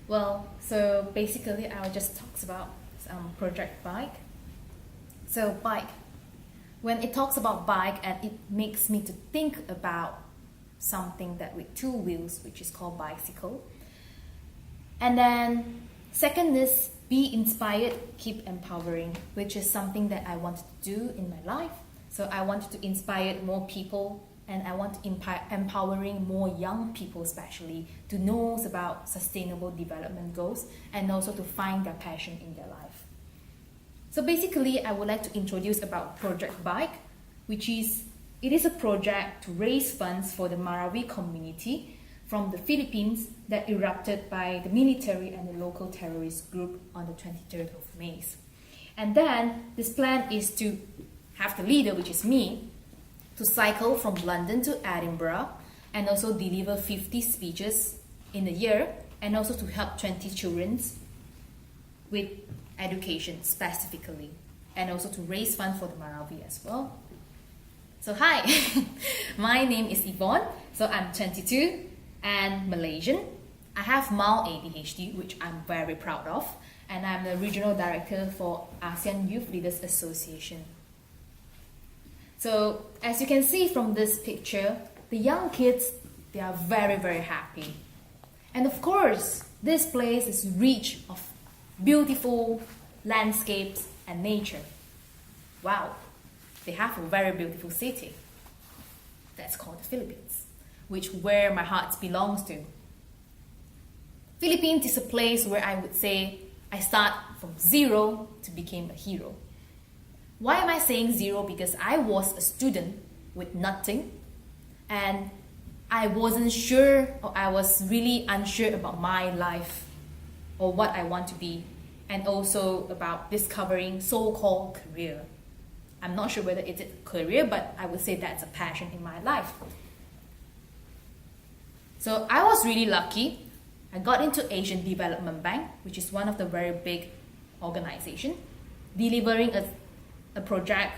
Well, so basically I will just talk about Project B.I.K.E. So bike, when it talks about bike, and it makes me to think about something that with two wheels, which is called bicycle. And then second is be inspired, keep empowering, which is something that I wanted to do in my life. So I wanted to inspire more people, and I want to empowering more young people especially to know about sustainable development goals and also to find their passion in their life. So basically I would like to introduce about Project B.I.K.E, which is it is a project to raise funds for the Marawi Community from the Philippines that erupted by the military and the local terrorist group on the 23rd of May. And then this plan is to have the leader, which is me, to cycle from London to Edinburgh and also deliver 50 speeches in a year and also to help 20 children with education specifically and also to raise funds for the Marawi as well. So hi, my name is Yvonne, so I'm 22 and Malaysian. I have mild ADHD, which I'm very proud of, and I'm the regional director for ASEAN Youth Leaders Association. So as you can see from this picture, the young kids, they are very, very happy. And of course, this place is rich of beautiful landscapes and nature. Wow, they have a very beautiful city. That's called the Philippines, which where my heart belongs to. Philippines is a place where I would say I start from zero to become a hero. Why am I saying zero? Because I was a student with nothing and I wasn't sure, or I was really unsure about my life or what I want to be, and also about discovering so-called career. I'm not sure whether it's a career, but I would say that's a passion in my life. So I was really lucky. I got into Asian Development Bank, which is one of the very big organization, delivering a project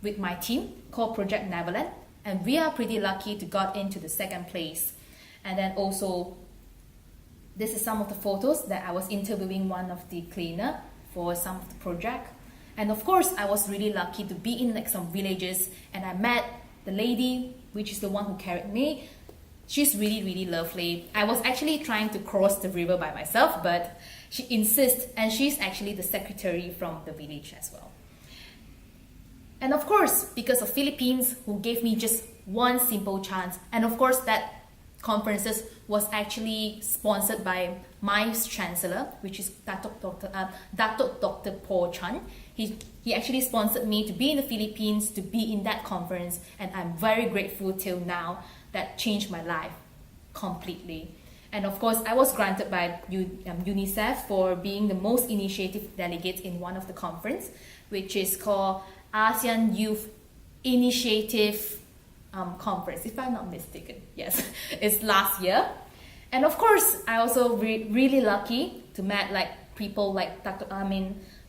with my team called Project Neverland, and we are pretty lucky to got into the second place. And then also, this is some of the photos that I was interviewing one of the cleaner for some of the project. And of course, I was really lucky to be in like some villages, and I met the lady, which is the one who carried me. She's really, really lovely. I was actually trying to cross the river by myself, but she insists, and she's actually the secretary from the village as well. And of course, because of Philippines, who gave me just one simple chance, and of course that conferences was actually sponsored by my chancellor, which is Datuk Dr. Paul Chan. He actually sponsored me to be in the Philippines, to be in that conference, and I'm very grateful till now. That changed my life completely. And of course, I was granted by UNICEF for being the most initiative delegate in one of the conference, which is called ASEAN Youth Initiative Conference, if I'm not mistaken. Yes, it's last year. And of course, I also really lucky to meet like people like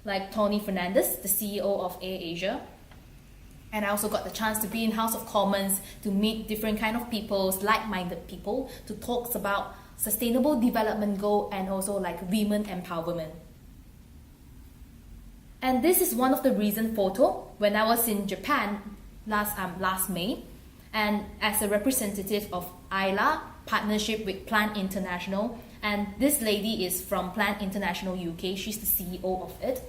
like Tony Fernandez, the CEO of AirAsia. And I also got the chance to be in House of Commons to meet different kind of people, like-minded people, to talk about sustainable development goal and also like women empowerment. And this is one of the recent photo when I was in Japan last May, and as a representative of ILA partnership with Plant International, and this lady is from Plant International UK. She's the CEO of it.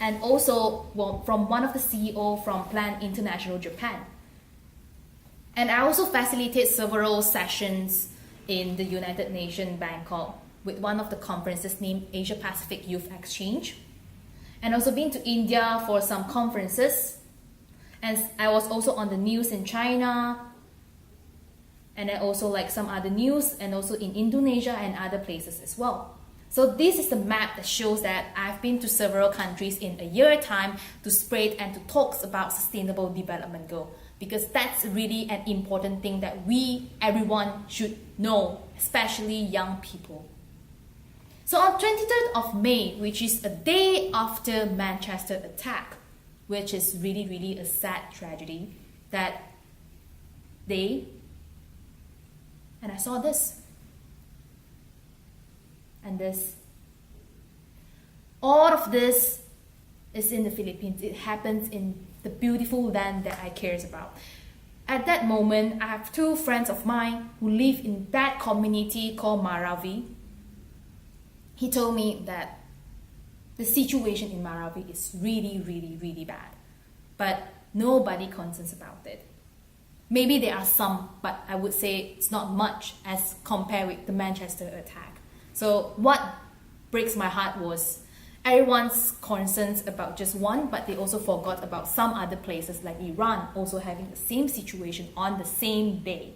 And also from one of the CEO from Plant International Japan. And I also facilitate several sessions in the United Nations Bangkok with one of the conferences named Asia Pacific Youth Exchange. And also been to India for some conferences. And I was also on the news in China. And then also like some other news, and also in Indonesia and other places as well. So this is the map that shows that I've been to several countries in a year time to spread and to talk about sustainable development goal, because that's really an important thing that everyone should know, especially young people. So on 23rd of May, which is a day after Manchester attack, which is really, really a sad tragedy, that day, and I saw this. And all of this is in the Philippines. It happens in the beautiful land that I cares about. At that moment, I have two friends of mine who live in that community called Marawi. He told me that the situation in Marawi is really, really, really bad. But nobody concerns about it. Maybe there are some, but I would say it's not much as compared with the Manchester attack. So what breaks my heart was everyone's concerns about just one, but they also forgot about some other places like Iran also having the same situation on the same day.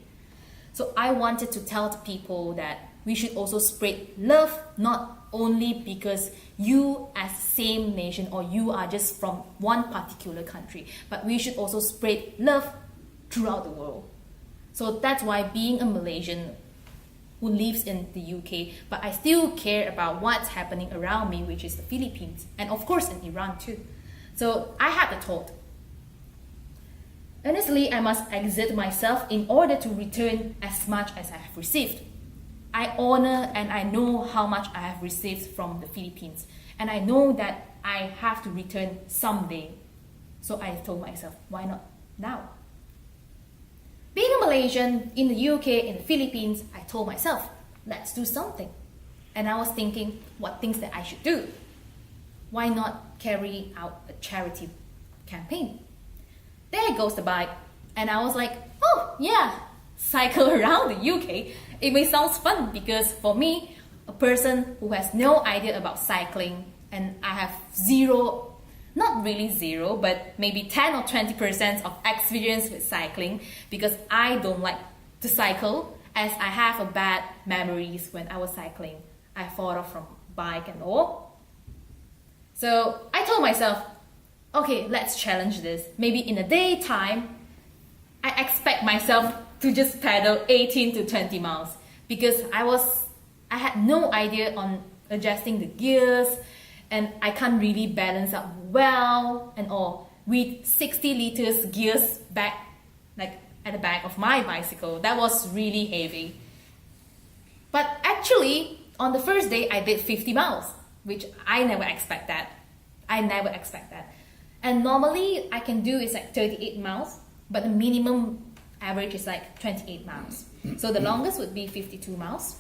So I wanted to tell the people that we should also spread love, not only because you as same nation or you are just from one particular country, but we should also spread love throughout the world. So that's why being a Malaysian who lives in the UK, but I still care about what's happening around me, which is the Philippines, and of course in Iran too. So I had the thought, honestly, I must exert myself in order to return as much as I have received. I honor and I know how much I have received from the Philippines, and I know that I have to return someday. So I told myself, why not now? Being a Malaysian in the UK, in the Philippines, I told myself, let's do something. And I was thinking what things that I should do. Why not carry out a charity campaign? There goes the bike. And I was like, oh yeah, cycle around the UK. It may sound fun because for me, a person who has no idea about cycling, and I have zero, not really zero, but maybe 10 or 20% of experience with cycling, because I don't like to cycle, as I have a bad memories when I was cycling. I fall off from bike and all. So I told myself, okay, let's challenge this. Maybe in the daytime, I expect myself to just pedal 18 to 20 miles, because I had no idea on adjusting the gears, and I can't really balance out well and all. With 60 liters gears back, like at the back of my bicycle, that was really heavy. But actually, on the first day, I did 50 miles, which I never expect that. And normally, I can do is like 38 miles, but the minimum average is like 28 miles. So the longest would be 52 miles.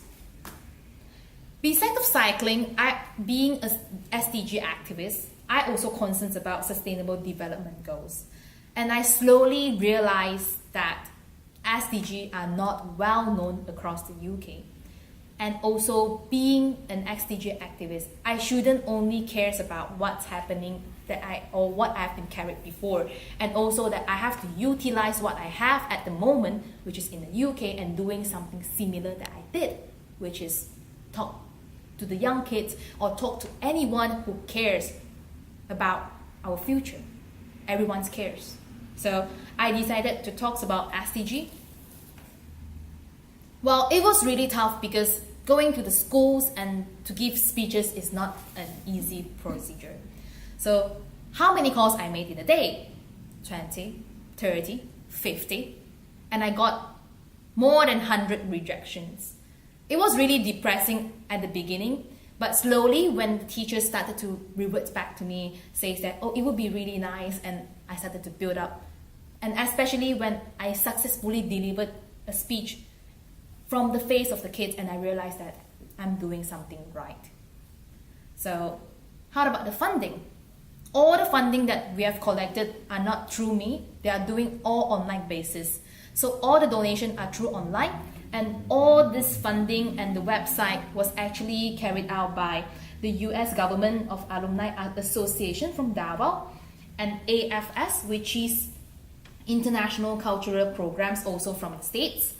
Besides of cycling, being a SDG activist, I also concerned about sustainable development goals. And I slowly realized that SDG are not well known across the UK. And also being an SDG activist, I shouldn't only care about what's happening or what I've been carried before, and also that I have to utilize what I have at the moment, which is in the UK, and doing something similar that I did, which is talk to the young kids or talk to anyone who cares about our future. Everyone cares. So I decided to talk about SDG. Well, it was really tough because going to the schools and to give speeches is not an easy procedure. So how many calls I made in a day? 20, 30, 50. And I got more than 100 rejections. It was really depressing at the beginning, but slowly when the teachers started to revert back to me, says that, oh, it would be really nice, and I started to build up. And especially when I successfully delivered a speech from the face of the kids, and I realized that I'm doing something right. So how about the funding? All the funding that we have collected are not through me. They are doing all online basis. So all the donations are through online, and all this funding and the website was actually carried out by the US Government of Alumni Association from Davao, and AFS, which is International Cultural Programs, also from the States,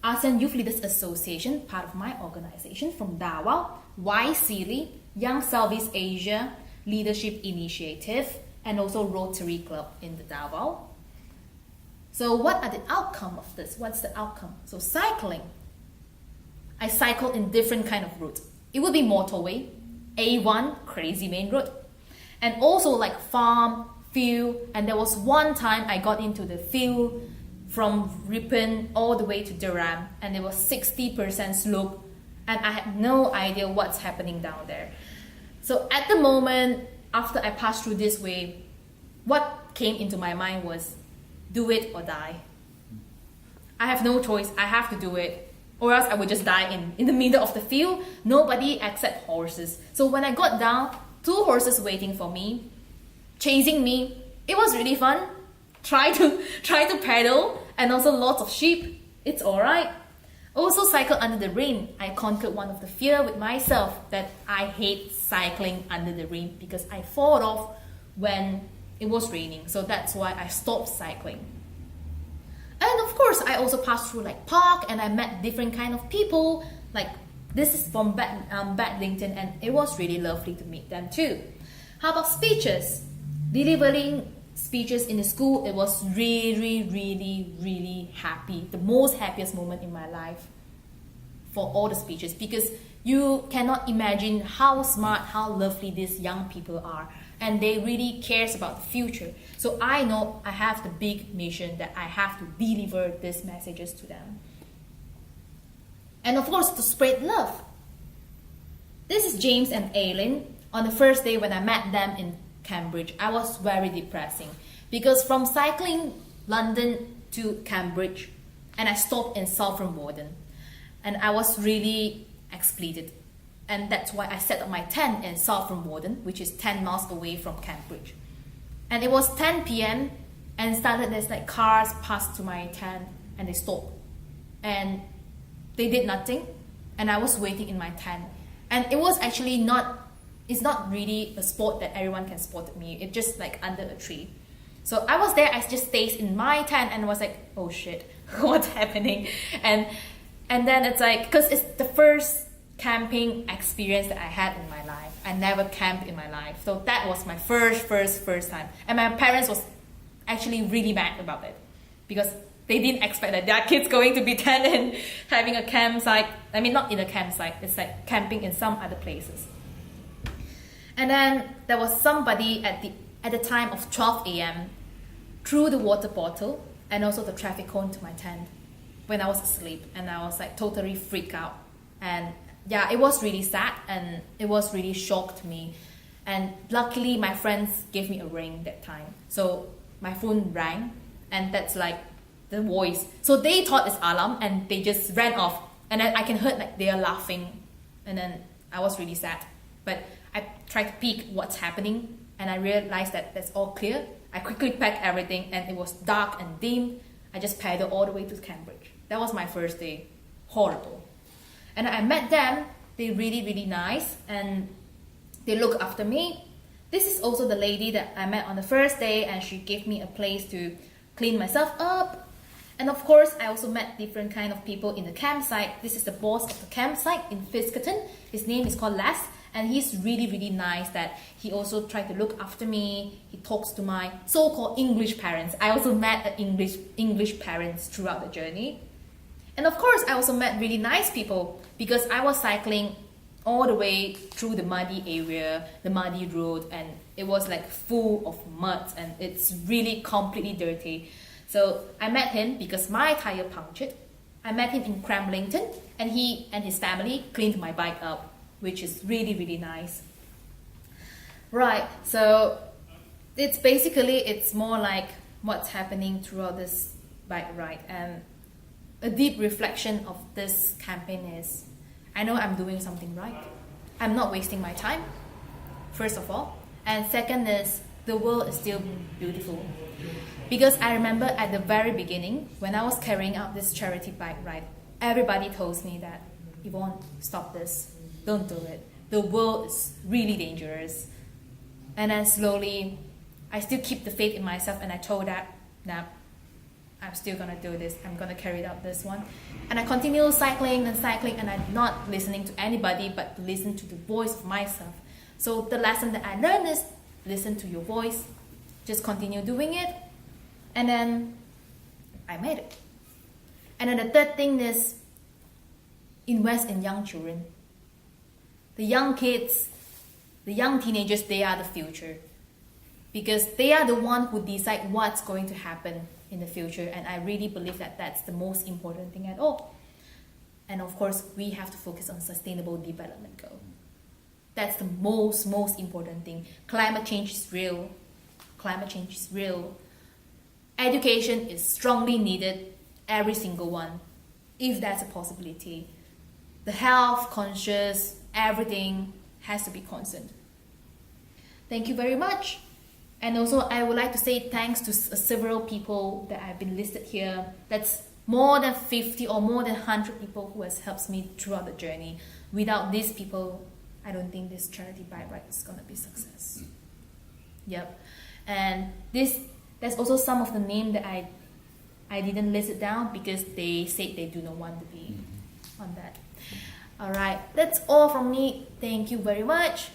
ASEAN Youth Leaders Association, part of my organization from Davao, YSEALI, Young Southeast Asia Leadership Initiative, and also Rotary Club in the Davao. So what are the outcome of this? What's the outcome? So cycling. I cycle in different kind of routes. It would be motorway, A1, crazy main road, and also like farm, field, and there was one time I got into the field from Ripon all the way to Durham, and there was 60% slope and I had no idea what's happening down there. So at the moment, after I passed through this way, what came into my mind was, do it or die. I have no choice, I have to do it, or else I would just die in the middle of the field. Nobody except horses. So when I got down, 2 horses waiting for me, chasing me. It was really fun. Try to pedal, and also lots of sheep. It's alright. Also cycle under the rain. I conquered one of the fear with myself that I hate cycling under the rain because I fall off when it was raining. So that's why I stopped cycling. And of course, I also passed through like park, and I met different kind of people. Like this is from Badlington, and it was really lovely to meet them too. How about speeches? Delivering speeches in the school, it was really happy. The most happiest moment in my life for all the speeches, because you cannot imagine how smart, how lovely these young people are, and they really cares about the future. So I know I have the big mission that I have to deliver these messages to them. And of course, to spread love. This is James and Aileen. On the first day when I met them in Cambridge, I was very depressing because from cycling London to Cambridge, and I stopped in Southern Warden, and I was really expleted, and that's why I set up my tent in Southern Warden, which is 10 miles away from Cambridge. And it was 10 p.m. and started there's like cars passed to my tent, and they stopped, and they did nothing, and I was waiting in my tent, and it was actually not. It's not really a spot that everyone can spot me. It's just like under a tree. So I was there, I just stayed in my tent and was like, oh shit, what's happening? And then it's like, because it's the first camping experience that I had in my life. I never camped in my life. So that was my first time. And my parents was actually really mad about it because they didn't expect that their kids going to be tent and having a campsite. I mean, not in a campsite, it's like camping in some other places. And then there was somebody at the time of 12 a.m. threw the water bottle and also the traffic cone to my tent when I was asleep, and I was like totally freaked out. And yeah, it was really sad, and it was really shocked me. And luckily my friends gave me a ring that time, so my phone rang, and that's like the voice. So they thought it's alarm, and they just ran off, and then I can hear like they are laughing, and then I was really sad. But I tried to peek what's happening, and I realized that that's all clear. I quickly packed everything, and it was dark and dim. I just paddled all the way to Cambridge. That was my first day. Horrible. And I met them. They're really nice, and they look after me. This is also the lady that I met on the first day, and she gave me a place to clean myself up. And of course, I also met different kind of people in the campsite. This is the boss of the campsite in Fiskerton. His name is called Les. And he's really nice that he also tried to look after me. He talks to my so-called English parents. I also met English parents throughout the journey. And of course, I also met really nice people because I was cycling all the way through the muddy area, the muddy road, and it was like full of mud, and it's really completely dirty. So I met him because my tire punctured. I met him in Cramlington, and he and his family cleaned my bike up, which is really nice. Right, so it's more like what's happening throughout this bike ride, and a deep reflection of this campaign is, I know I'm doing something right. I'm not wasting my time, first of all. And second is, the world is still beautiful. Because I remember at the very beginning, when I was carrying out this charity bike ride, everybody told me that, Yvonne, stop this. Don't do it. The world is really dangerous. And then slowly, I still keep the faith in myself, and I told that, nah, I'm still gonna do this. I'm gonna carry out this one. And I continue cycling, and I'm not listening to anybody, but listen to the voice of myself. So the lesson that I learned is, listen to your voice, just continue doing it, and then I made it. And then the third thing is, invest in young children. The young kids, the young teenagers, they are the future. Because they are the one who decide what's going to happen in the future. And I really believe that that's the most important thing at all. And of course, we have to focus on sustainable development goal. That's the most important thing. Climate change is real. Climate change is real. Education is strongly needed, every single one, if that's a possibility. The health conscious, everything has to be constant. Thank you very much. And also, I would like to say thanks to several people that have been listed here. That's more than 50 or more than 100 people who has helped me throughout the journey. Without these people, I don't think this charity bike is gonna be a success. Yep. And there's also some of the name that I didn't list it down because they said they do not want to be on that. Alright, that's all from me. Thank you very much.